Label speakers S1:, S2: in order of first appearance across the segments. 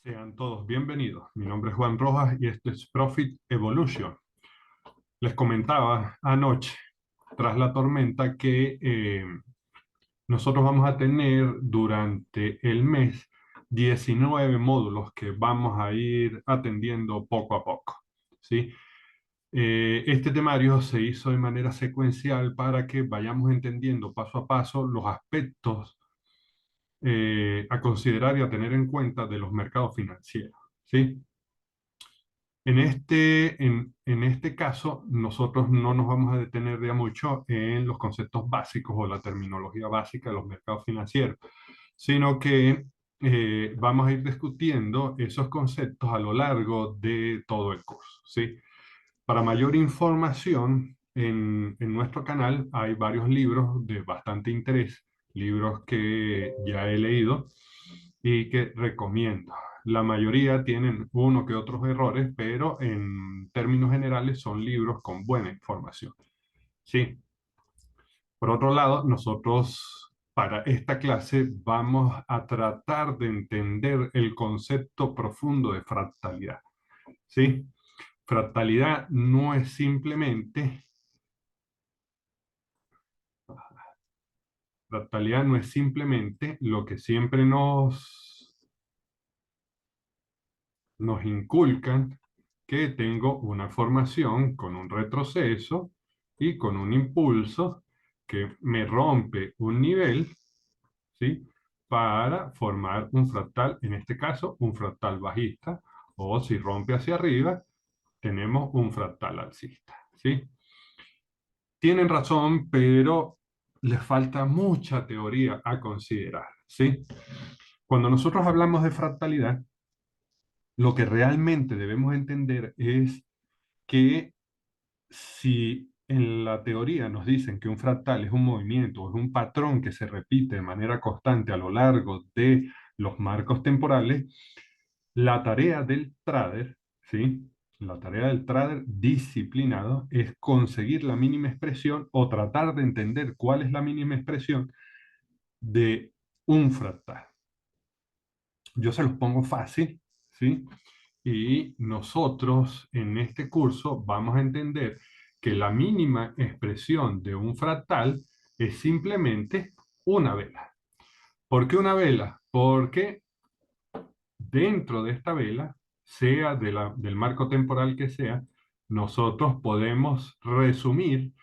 S1: Sean todos bienvenidos. Mi nombre es Juan Rojas y esto es Profit Evolution. Les comentaba anoche, tras la tormenta, que nosotros vamos a tener durante el mes 19 módulos que vamos a ir atendiendo poco a poco. ¿Sí? Este temario se hizo de manera secuencial para que vayamos entendiendo paso a paso los aspectos a considerar y a tener en cuenta de los mercados financieros. ¿Sí? En este caso, nosotros no nos vamos a detener ya mucho en los conceptos básicos o la terminología básica de los mercados financieros, sino que vamos a ir discutiendo esos conceptos a lo largo de todo el curso, ¿sí? Para mayor información, en nuestro canal hay varios libros de bastante interés, libros que ya he leído y que recomiendo. La mayoría tienen uno que otros errores, pero en términos generales son libros con buena información. Sí. Por otro lado, nosotros para esta clase vamos a tratar de entender el concepto profundo de fractalidad. ¿Sí? Fractalidad no es simplemente, fractalidad no es simplemente lo que siempre nos inculcan, que tengo una formación con un retroceso y con un impulso que me rompe un nivel, ¿sí? Para formar un fractal, en este caso, un fractal bajista, o si rompe hacia arriba, tenemos un fractal alcista, ¿sí? Tienen razón, pero les falta mucha teoría a considerar, ¿sí? Cuando nosotros hablamos de fractalidad, lo que realmente debemos entender es que si en la teoría nos dicen que un fractal es un movimiento, es un patrón que se repite de manera constante a lo largo de los marcos temporales, la tarea del trader, ¿sí? La tarea del trader disciplinado es conseguir la mínima expresión o tratar de entender cuál es la mínima expresión de un fractal. Yo se los pongo fácil, ¿sí? Y nosotros en este curso vamos a entender que la mínima expresión de un fractal es simplemente una vela. ¿Por qué una vela? Porque dentro de esta vela, sea del marco temporal que sea, nosotros podemos resumir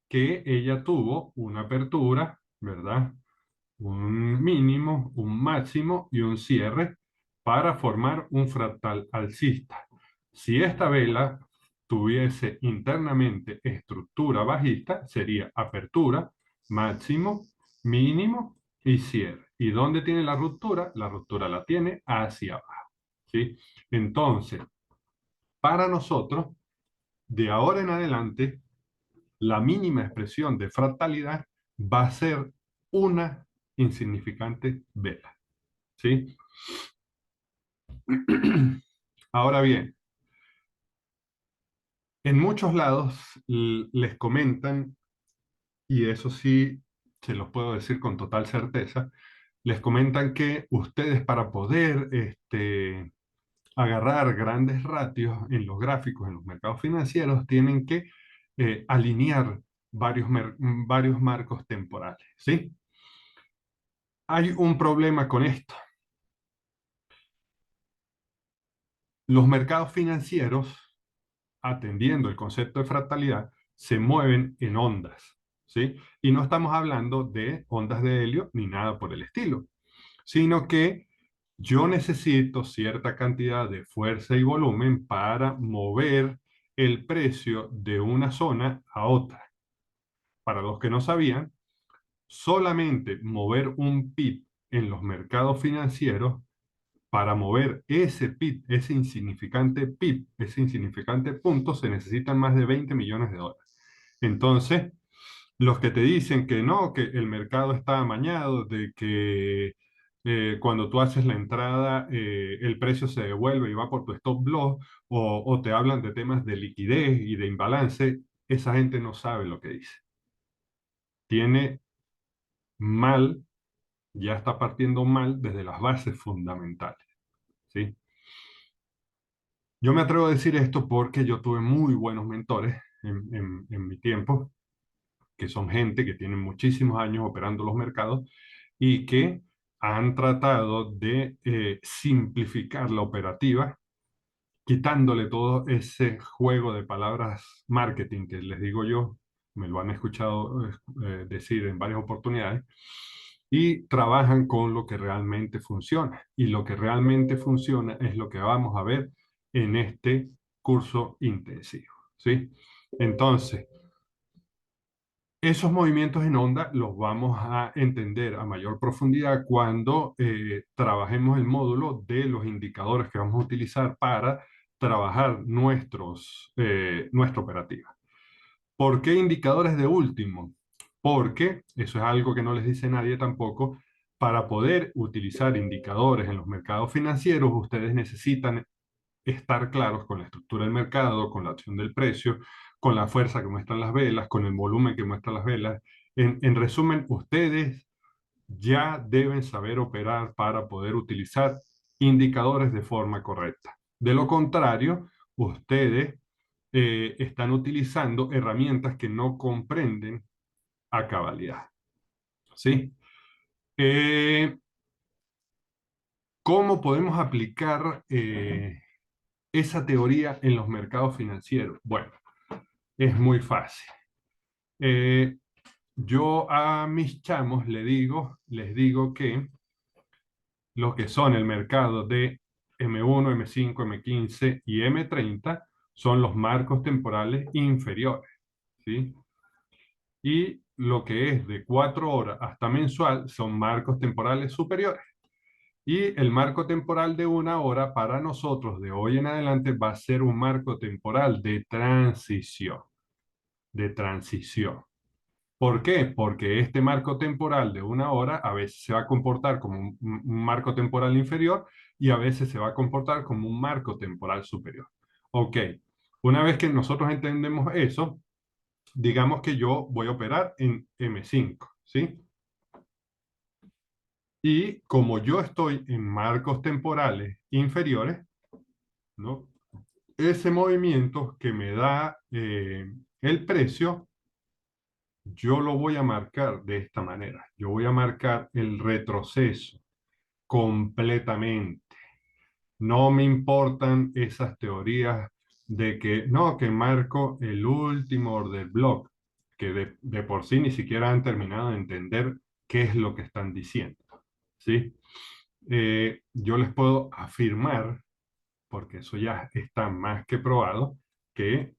S1: que ella tuvo una apertura, ¿verdad? Un mínimo, un máximo y un cierre para formar un fractal alcista. Si esta vela tuviese internamente estructura bajista, sería apertura, máximo, mínimo y cierre. ¿Y dónde tiene la ruptura? La ruptura la tiene hacia abajo, ¿sí? Entonces, para nosotros, de ahora en adelante, la mínima expresión de fractalidad va a ser una insignificante vela, ¿sí? Ahora bien, en muchos lados les comentan, y eso sí se los puedo decir con total certeza, les comentan que ustedes para poder agarrar grandes ratios en los gráficos, en los mercados financieros, tienen que alinear varios marcos temporales, ¿sí? Hay un problema con esto. Los mercados financieros, atendiendo el concepto de fractalidad, se mueven en ondas, ¿sí? Y no estamos hablando de ondas de helio ni nada por el estilo, sino que yo necesito cierta cantidad de fuerza y volumen para mover el precio de una zona a otra. Para los que no sabían, solamente mover un PIB en los mercados financieros, para mover ese PIB, ese insignificante PIB, ese insignificante punto, se necesitan más de 20 millones de dólares. Entonces, los que te dicen que no, que el mercado está amañado, de que cuando tú haces la entrada, el precio se devuelve y va por tu stop loss, o te hablan de temas de liquidez y de imbalance, esa gente no sabe lo que dice. Tiene mal, ya está partiendo mal desde las bases fundamentales, ¿sí? Yo me atrevo a decir esto porque yo tuve muy buenos mentores en mi tiempo, que son gente que tienen muchísimos años operando los mercados y que han tratado de simplificar la operativa, quitándole todo ese juego de palabras marketing que les digo yo, me lo han escuchado decir en varias oportunidades, y trabajan con lo que realmente funciona. Y lo que realmente funciona es lo que vamos a ver en este curso intensivo, ¿sí? Entonces, esos movimientos en onda los vamos a entender a mayor profundidad cuando trabajemos el módulo de los indicadores que vamos a utilizar para trabajar nuestra operativa. ¿Por qué indicadores de último? Porque, eso es algo que no les dice nadie tampoco, para poder utilizar indicadores en los mercados financieros, ustedes necesitan estar claros con la estructura del mercado, con la acción del precio, con la fuerza que muestran las velas, con el volumen que muestran las velas. En resumen, ustedes ya deben saber operar para poder utilizar indicadores de forma correcta. De lo contrario, ustedes están utilizando herramientas que no comprenden a cabalidad. ¿Sí? Eh, ¿Cómo podemos aplicar esa teoría en los mercados financieros? Bueno, es muy fácil. Eh, yo a mis chamos les digo que los que son el mercado de M1, M5, M15 y M30 son los marcos temporales inferiores, ¿sí? Y lo que es de 4 horas hasta mensual son marcos temporales superiores. Y el marco temporal de 1 hora para nosotros de hoy en adelante va a ser un marco temporal de transición, de transición. ¿Por qué? Porque este marco temporal de 1 hora a veces se va a comportar como un marco temporal inferior y a veces se va a comportar como un marco temporal superior. Ok, una vez que nosotros entendemos eso, digamos que yo voy a operar en M5, ¿sí? Y como yo estoy en marcos temporales inferiores, ¿no? Ese movimiento que me da el precio, yo lo voy a marcar de esta manera. Yo voy a marcar el retroceso completamente. No me importan esas teorías de que no, que marco el último order block, que de por sí ni siquiera han terminado de entender qué es lo que están diciendo. ¿Sí? Yo les puedo afirmar, porque eso ya está más que probado, que,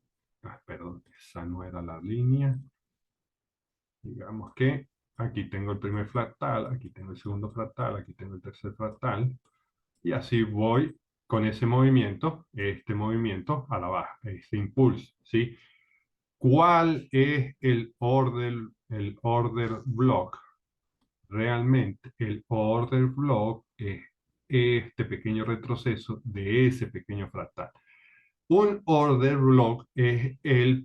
S1: perdón, esa no era la línea. Digamos que aquí tengo el primer fractal, aquí tengo el segundo fractal, aquí tengo el tercer fractal, y así voy con ese movimiento, este movimiento a la baja, este impulso, ¿sí? ¿Cuál es el order block? Realmente el order block es este pequeño retroceso de ese pequeño fractal. Un order block es el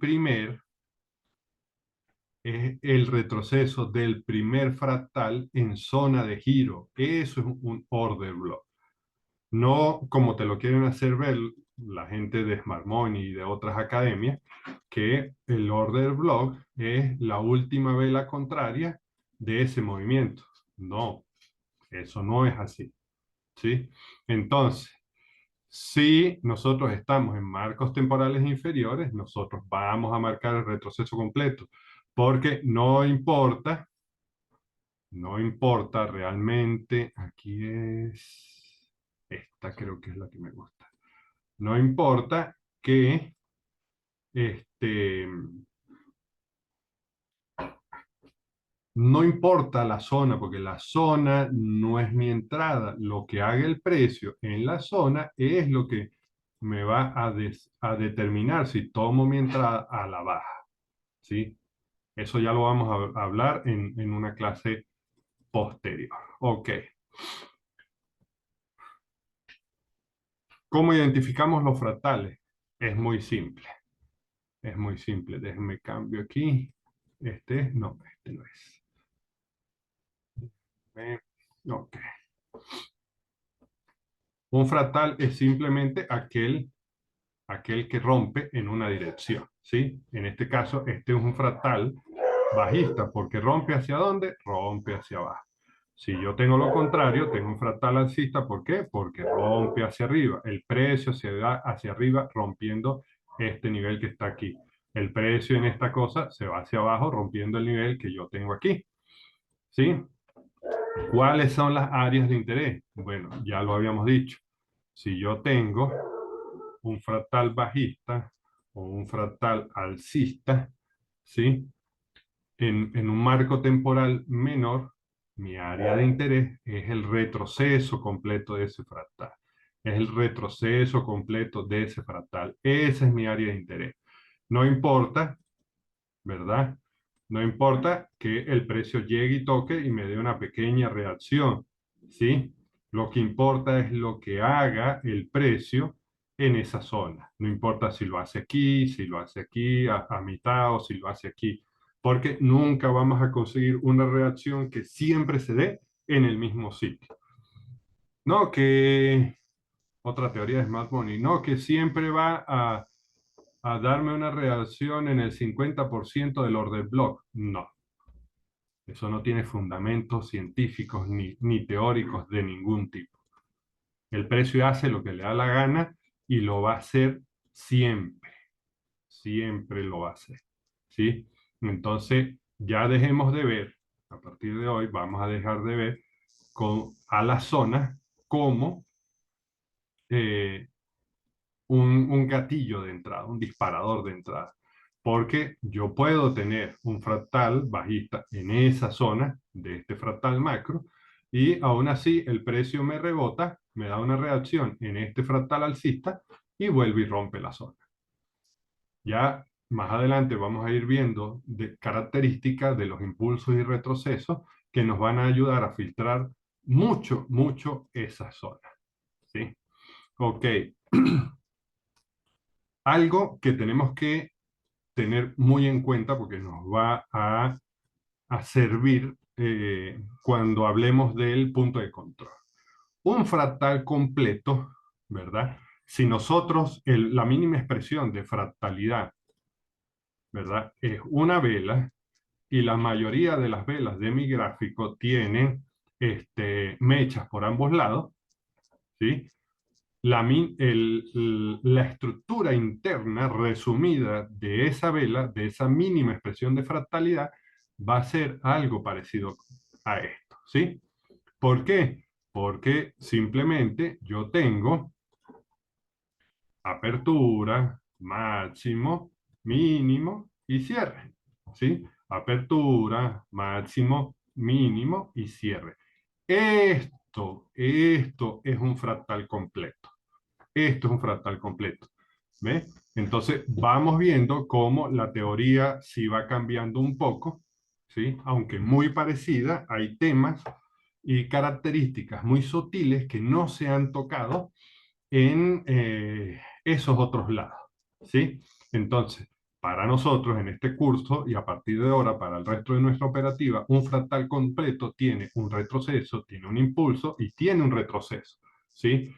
S1: retroceso del primer fractal en zona de giro. Eso es un order block. No como te lo quieren hacer ver la gente de Smart Money y de otras academias, que el order block es la última vela contraria de ese movimiento. No, eso no es así, ¿sí? Entonces, si nosotros estamos en marcos temporales inferiores, nosotros vamos a marcar el retroceso completo, porque no importa realmente, aquí es, esta creo que es la que me gusta, no importa que, este, no importa la zona, porque la zona no es mi entrada, lo que haga el precio en la zona es lo que me va a determinar si tomo mi entrada a la baja, ¿sí? Eso ya lo vamos a hablar en una clase posterior. Ok. ¿Cómo identificamos los fractales? Es muy simple. Es muy simple. Déjenme cambio aquí. No, este no es. Ok. Un fractal es simplemente aquel aquel que rompe en una dirección, ¿sí? En este caso, este es un fractal bajista, porque rompe hacia dónde, rompe hacia abajo. Si yo tengo lo contrario, tengo un fractal alcista, ¿por qué? Porque rompe hacia arriba. El precio se va hacia arriba rompiendo este nivel que está aquí. El precio en esta cosa se va hacia abajo rompiendo el nivel que yo tengo aquí. ¿Sí? ¿Cuáles son las áreas de interés? Bueno, ya lo habíamos dicho. Si yo tengo un fractal bajista o un fractal alcista, ¿sí? En un marco temporal menor, mi área de interés es el retroceso completo de ese fractal. Es el retroceso completo de ese fractal. Esa es mi área de interés. No importa, ¿verdad? No importa que el precio llegue y toque y me dé una pequeña reacción, ¿sí? Lo que importa es lo que haga el precio en esa zona. No importa si lo hace aquí, si lo hace aquí a mitad o si lo hace aquí, porque nunca vamos a conseguir una reacción que siempre se dé en el mismo sitio. No que otra teoría de Smart Money, no que siempre va a darme una reacción en el 50% del order block. No, eso no tiene fundamentos científicos ni teóricos de ningún tipo. El precio hace lo que le da la gana y lo va a hacer siempre, siempre lo va a hacer. ¿Sí? Entonces, ya dejemos de ver, a partir de hoy vamos a dejar de ver a la zona como eh, un gatillo de entrada, un disparador de entrada, porque yo puedo tener un fractal bajista en esa zona de este fractal macro y aún así el precio me rebota, me da una reacción en este fractal alcista y vuelve y rompe la zona. Ya más adelante vamos a ir viendo características de los impulsos y retrocesos que nos van a ayudar a filtrar mucho, mucho esa zona. ¿Sí? Ok. Algo que tenemos que tener muy en cuenta porque nos va a servir cuando hablemos del punto de control. Un fractal completo, ¿verdad? Si nosotros, la mínima expresión de fractalidad, ¿verdad? Es una vela y la mayoría de las velas de mi gráfico tienen mechas por ambos lados, ¿sí? La estructura interna resumida de esa vela, de esa mínima expresión de fractalidad, va a ser algo parecido a esto, ¿sí? ¿Por qué? Porque simplemente yo tengo apertura, máximo, mínimo y cierre, ¿sí? Apertura, máximo, mínimo y cierre. Esto es un fractal completo. Esto es un fractal completo. ¿Ves? Entonces vamos viendo cómo la teoría sí va cambiando un poco, ¿sí? Aunque muy parecida, hay temas y características muy sutiles que no se han tocado en esos otros lados, ¿sí? Entonces, para nosotros en este curso y a partir de ahora para el resto de nuestra operativa, un fractal completo tiene un retroceso, tiene un impulso y tiene un retroceso, ¿sí?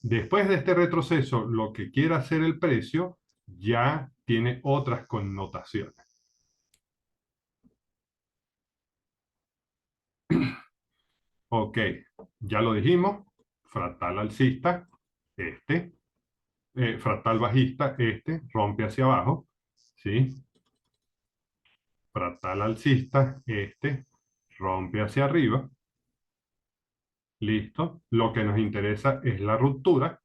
S1: Después de este retroceso, lo que quiera hacer el precio ya tiene otras connotaciones. Ok, ya lo dijimos, fractal alcista, este, fractal bajista, este, rompe hacia abajo, ¿sí? Fractal alcista, este, rompe hacia arriba, listo. Lo que nos interesa es la ruptura,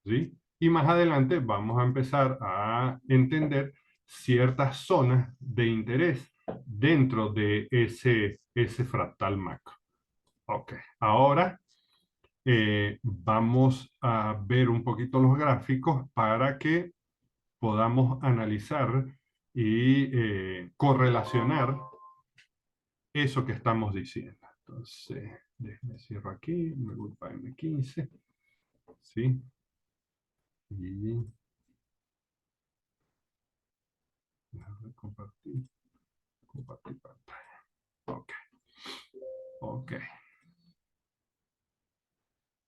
S1: ¿sí? Y más adelante vamos a empezar a entender ciertas zonas de interés dentro de ese fractal macro. Ok, ahora vamos a ver un poquito los gráficos para que podamos analizar y correlacionar eso que estamos diciendo. Entonces, déjame cierro aquí, me voy para M15, ¿sí? Y déjame compartir pantalla. Ok, ok.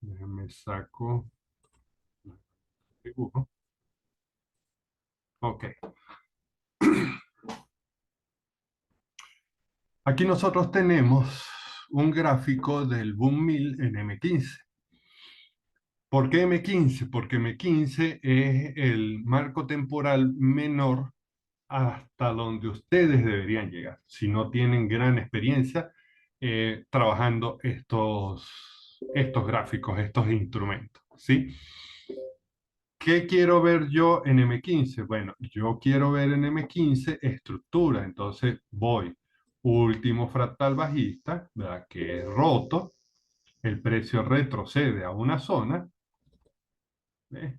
S1: Déjame saco el dibujo. Ok. Aquí nosotros tenemos un gráfico del Boom 1000 en M15. ¿Por qué M15? Porque M15 es el marco temporal menor hasta donde ustedes deberían llegar, si no tienen gran experiencia trabajando estos gráficos, estos instrumentos, ¿sí? ¿Qué quiero ver yo en M15? Bueno, yo quiero ver en M15 estructura, entonces voy último fractal bajista, ¿verdad? Que es roto, el precio retrocede a una zona, ¿ves?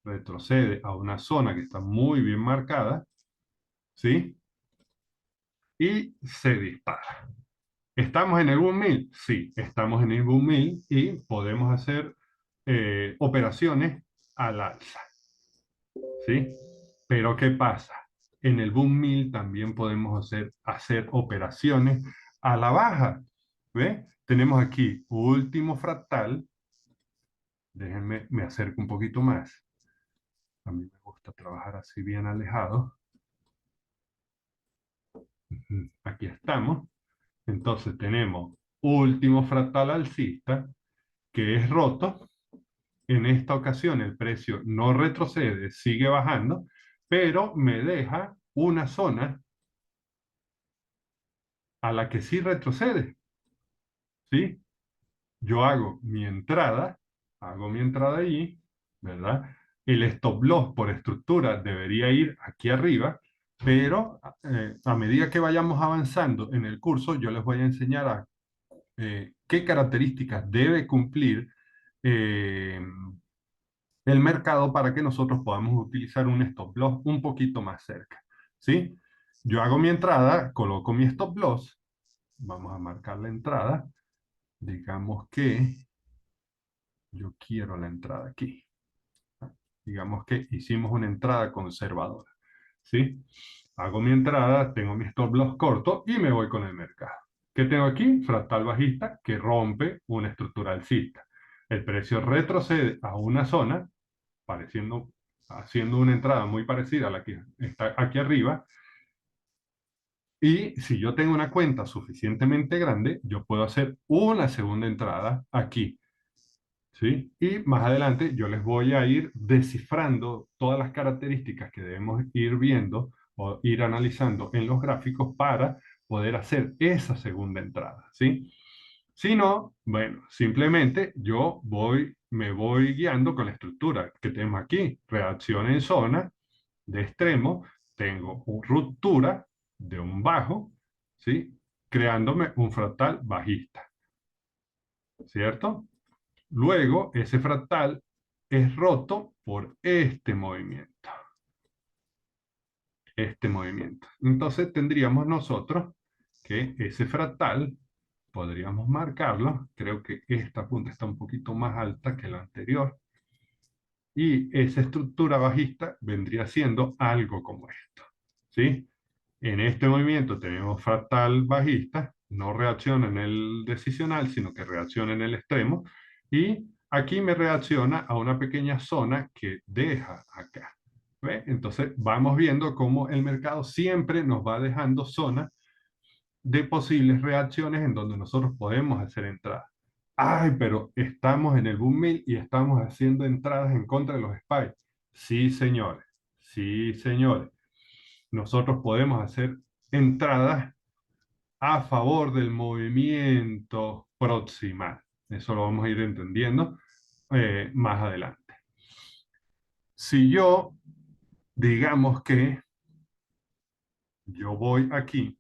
S1: Retrocede a una zona que está muy bien marcada, ¿sí? Y se dispara. ¿Estamos en el boom 1000? Sí, estamos en el boom 1000 y podemos hacer operaciones al alza, ¿sí? Pero ¿qué pasa? En el boom 1000 también podemos hacer operaciones a la baja, ¿ve? Tenemos aquí último fractal, déjenme, me acerco un poquito más. A mí me gusta trabajar así bien alejado. Aquí estamos. Entonces tenemos último fractal alcista, que es roto. En esta ocasión el precio no retrocede, sigue bajando, pero me deja una zona a la que sí retrocede, ¿sí? Yo hago mi entrada allí, ¿verdad? El stop loss por estructura debería ir aquí arriba, pero a medida que vayamos avanzando en el curso, yo les voy a enseñar qué características debe cumplir eh, el mercado para que nosotros podamos utilizar un stop loss un poquito más cerca, ¿sí? Yo hago mi entrada, coloco mi stop loss, vamos a marcar la entrada, digamos que yo quiero la entrada aquí, digamos que hicimos una entrada conservadora, ¿sí? Hago mi entrada, tengo mi stop loss corto y me voy con el mercado. ¿Qué tengo aquí? Fractal bajista que rompe una estructura alcista. El precio retrocede a una zona pareciendo, haciendo una entrada muy parecida a la que está aquí arriba. Y si yo tengo una cuenta suficientemente grande, yo puedo hacer una segunda entrada aquí, ¿sí? Y más adelante yo les voy a ir descifrando todas las características que debemos ir viendo o ir analizando en los gráficos para poder hacer esa segunda entrada, ¿sí? Si no, bueno, simplemente me voy guiando con la estructura que tenemos aquí. Reacción en zona de extremo, tengo una ruptura de un bajo, ¿sí? Creándome un fractal bajista, ¿cierto? Luego, ese fractal es roto por este movimiento. Entonces tendríamos nosotros que ese fractal podríamos marcarlo, creo que esta punta está un poquito más alta que la anterior, y esa estructura bajista vendría siendo algo como esto, ¿sí? En este movimiento tenemos fractal bajista, no reacciona en el decisional, sino que reacciona en el extremo, y aquí me reacciona a una pequeña zona que deja acá. ¿Ve? Entonces vamos viendo cómo el mercado siempre nos va dejando zonas de posibles reacciones en donde nosotros podemos hacer entradas. Ay, pero estamos en el boom 1000 y estamos haciendo entradas en contra de los SPY. Sí, señores. Sí, señores. Nosotros podemos hacer entradas a favor del movimiento proximal. Eso lo vamos a ir entendiendo más adelante. Si yo, digamos que yo voy aquí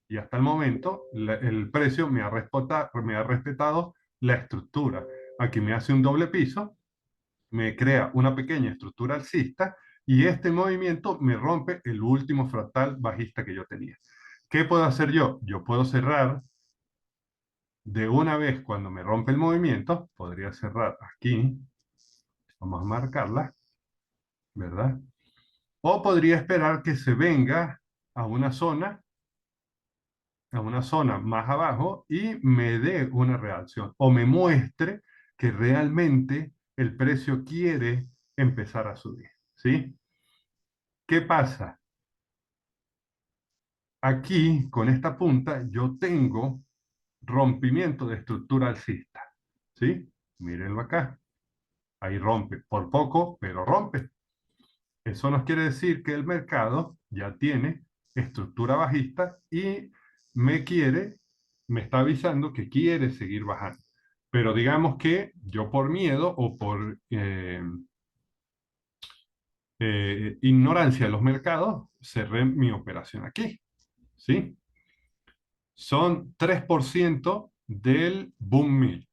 S1: y hasta el momento el precio me ha respetado la estructura. Aquí me hace un doble piso, me crea una pequeña estructura alcista y este movimiento me rompe el último fractal bajista que yo tenía. ¿Qué puedo hacer yo? Yo puedo cerrar de una vez cuando me rompe el movimiento, podría cerrar aquí, vamos a marcarla, ¿verdad? O podría esperar que se venga a a una zona más abajo y me dé una reacción o me muestre que realmente el precio quiere empezar a subir, ¿sí? ¿Qué pasa? Aquí, con esta punta, yo tengo rompimiento de estructura alcista. ¿Sí? Mírenlo acá. Ahí rompe. Por poco, pero rompe. Eso nos quiere decir que el mercado ya tiene estructura bajista y me quiere, me está avisando que quiere seguir bajando. Pero digamos que yo por miedo o por ignorancia de los mercados, cerré mi operación aquí. ¿Sí? Son 3% del boom 1000.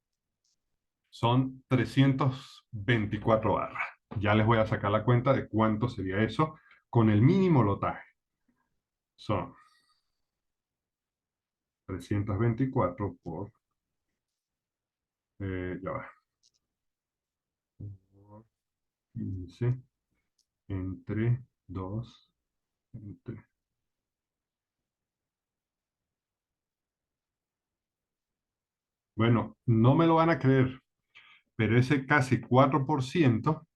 S1: Son 324 barras. Ya les voy a sacar la cuenta de cuánto sería eso con el mínimo lotaje. Son 324 por, ya va, por 15 entre 2, entre... Bueno, no me lo van a creer, pero ese casi 4%,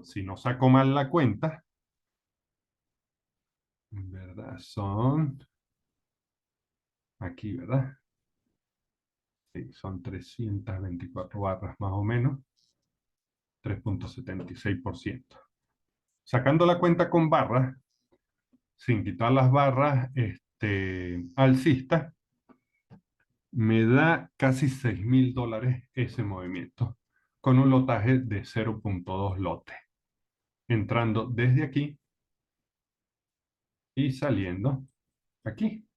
S1: si no saco mal la cuenta, en verdad son, aquí, ¿verdad? Sí, son 324 barras más o menos, 3,76%. Sacando la cuenta con barras, sin quitar las barras alcistas, me da casi $6,000 ese movimiento, con un lotaje de 0,2 lotes, entrando desde aquí y saliendo aquí,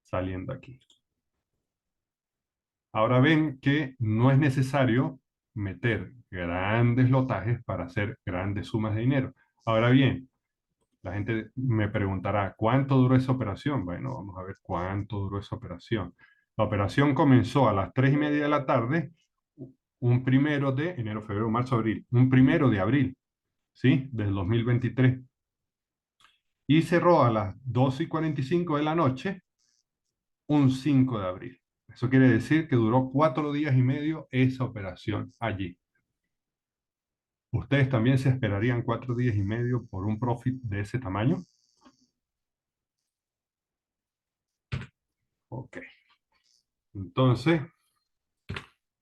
S1: saliendo aquí. Ahora ven que no es necesario meter grandes lotajes para hacer grandes sumas de dinero. Ahora bien, la gente me preguntará, ¿cuánto duró esa operación? Bueno, vamos a ver cuánto duró esa operación. La operación comenzó a las 3:30 de la tarde, un primero de enero, febrero, marzo, abril, un primero de abril, ¿sí? Del 2023. Y cerró a las 2:45 de la noche, un 5 de abril. Eso quiere decir que duró 4 días y medio esa operación allí. ¿Ustedes también se esperarían 4 días y medio por un profit de ese tamaño? Ok. Entonces,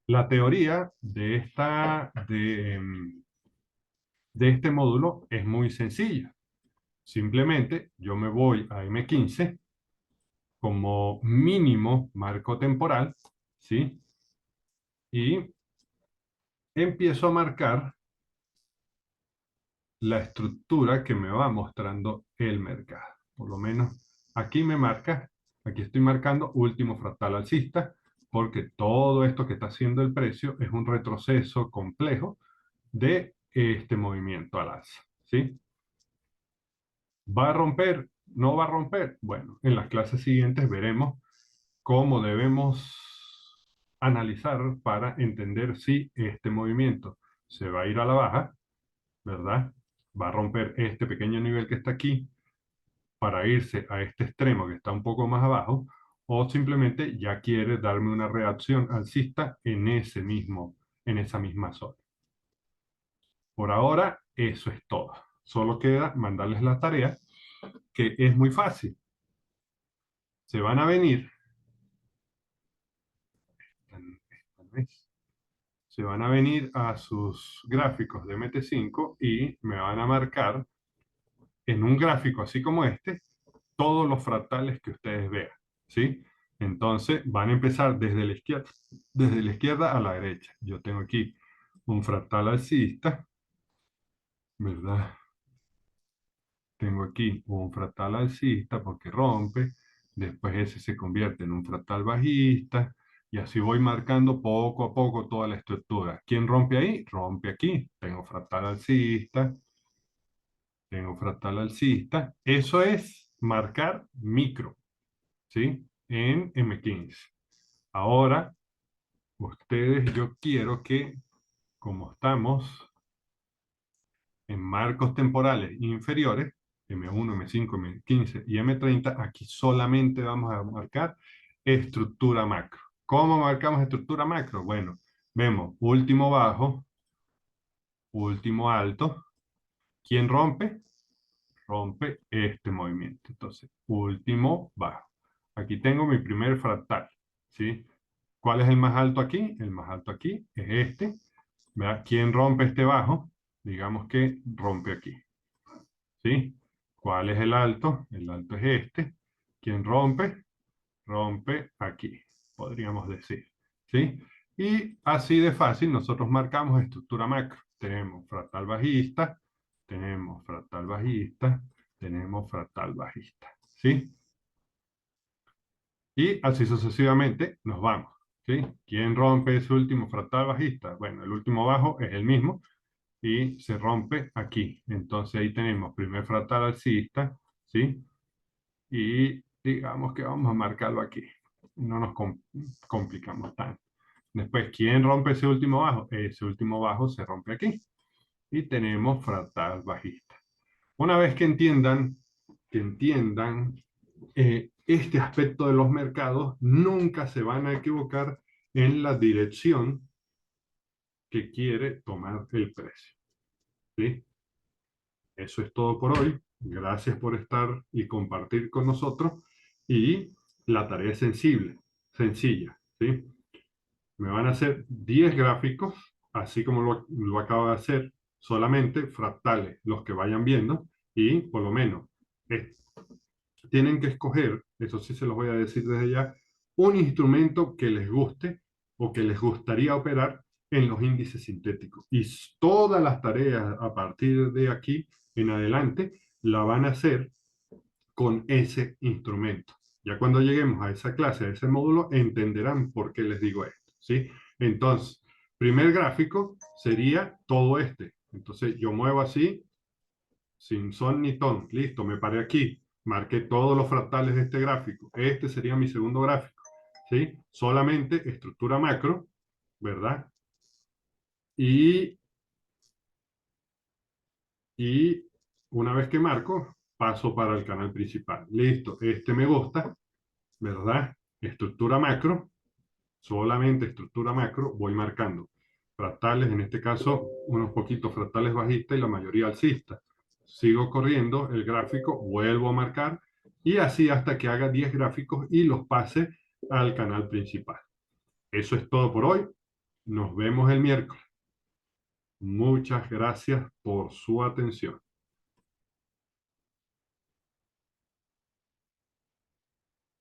S1: la teoría de este módulo es muy sencilla. Simplemente yo me voy a M15 como mínimo marco temporal, ¿sí? Y empiezo a marcar la estructura que me va mostrando el mercado. Por lo menos aquí me marca, aquí estoy marcando último fractal alcista, porque todo esto que está haciendo el precio es un retroceso complejo de este movimiento al alza, ¿sí? ¿Va a romper? ¿No va a romper? Bueno, en las clases siguientes veremos cómo debemos analizar para entender si este movimiento se va a ir a la baja, ¿verdad? Va a romper este pequeño nivel que está aquí para irse a este extremo que está un poco más abajo, o simplemente ya quiere darme una reacción alcista en esa misma zona. Por ahora, eso es todo. Solo queda mandarles la tarea, que es muy fácil. Se van a venir, se van a venir a sus gráficos de MT5 y me van a marcar en un gráfico así como este todos los fractales que ustedes vean, ¿sí? Entonces van a empezar desde la izquierda a la derecha. Yo tengo aquí un fractal alcista, ¿verdad? Tengo aquí un fractal alcista porque rompe, después ese se convierte en un fractal bajista, y así voy marcando poco a poco toda la estructura. ¿Quién rompe ahí? Rompe aquí. Tengo fractal alcista. Eso es marcar micro, ¿sí? En M15. Ahora, ustedes, yo quiero que, como estamos en marcos temporales inferiores, M1, M5, M15 y M30, aquí solamente vamos a marcar estructura macro. ¿Cómo marcamos estructura macro? Bueno, vemos último bajo, último alto, ¿Quién rompe? Rompe este movimiento. Entonces, último bajo. Aquí tengo mi primer fractal, ¿sí? ¿Cuál es el más alto aquí? El más alto aquí es este. ¿Verdad? ¿Quién rompe este bajo? Digamos que rompe aquí, ¿sí? ¿Cuál es el alto? El alto es este. ¿Quién rompe? Rompe aquí, podríamos decir, ¿sí? Y así de fácil nosotros marcamos estructura macro. Tenemos fractal bajista, tenemos fractal bajista, tenemos fractal bajista, ¿sí? Y así sucesivamente nos vamos, ¿sí? ¿Quién rompe ese último fractal bajista? Bueno, el último bajo es el mismo y se rompe aquí. Entonces ahí tenemos primer fractal alcista, ¿sí? Y digamos que vamos a marcarlo aquí. No nos complicamos tanto. Después, ¿quién rompe ese último bajo? Ese último bajo se rompe aquí. Y tenemos fractal bajista. Una vez que entiendan este aspecto de los mercados, nunca se van a equivocar en la dirección que quiere tomar el precio. ¿Sí? Eso es todo por hoy. Gracias por estar y compartir con nosotros. Y la tarea es sencilla, ¿sí? Me van a hacer 10 gráficos, así como lo acabo de hacer, solamente fractales, los que vayan viendo, y por lo menos eh, tienen que escoger, eso sí se los voy a decir desde ya, un instrumento que les guste o que les gustaría operar en los índices sintéticos. Y todas las tareas a partir de aquí en adelante la van a hacer con ese instrumento. Ya cuando lleguemos a esa clase, a ese módulo, entenderán por qué les digo esto, ¿sí? Entonces, primer gráfico sería todo este. Entonces, yo muevo así, sin son ni ton. Listo, me paré aquí. Marqué todos los fractales de este gráfico. Este sería mi segundo gráfico, ¿sí? Solamente estructura macro, ¿verdad? Y, y una vez que marco, paso para el canal principal. Listo, este me gusta, ¿verdad? Estructura macro, solamente estructura macro, voy marcando fractales, en este caso unos poquitos fractales bajistas y la mayoría alcistas. Sigo corriendo el gráfico, vuelvo a marcar y así hasta que haga 10 gráficos y los pase al canal principal. Eso es todo por hoy. Nos vemos el miércoles. Muchas gracias por su atención.